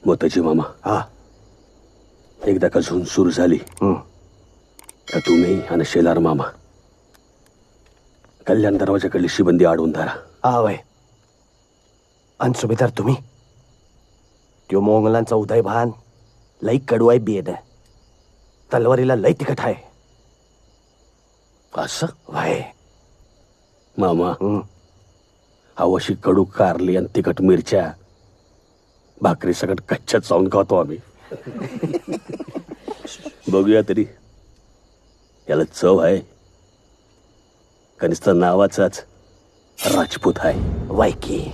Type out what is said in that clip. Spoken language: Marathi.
मोताजी मामा, हा. एकदा का झुंज सुरू झाली का तुम्ही आणि शेलार मामा कल्याण दरवाजाकडली शिबंदी अडवून धरा. हा वय. आणि सुभेदार तुम्ही त्यो मोंगलांचा उदय भान लई कडू आहे बेद. तलवारीला लई तिखट आहे. असं वय. मामा, अवशी कडू कारली आणि तिखट मिरच्या भाकरी सगळं कच्च्यात चावून खातो आम्ही. बघूया तरी याला चव आहे का नुसतं नावाचाच राजपूत आहे. वय की.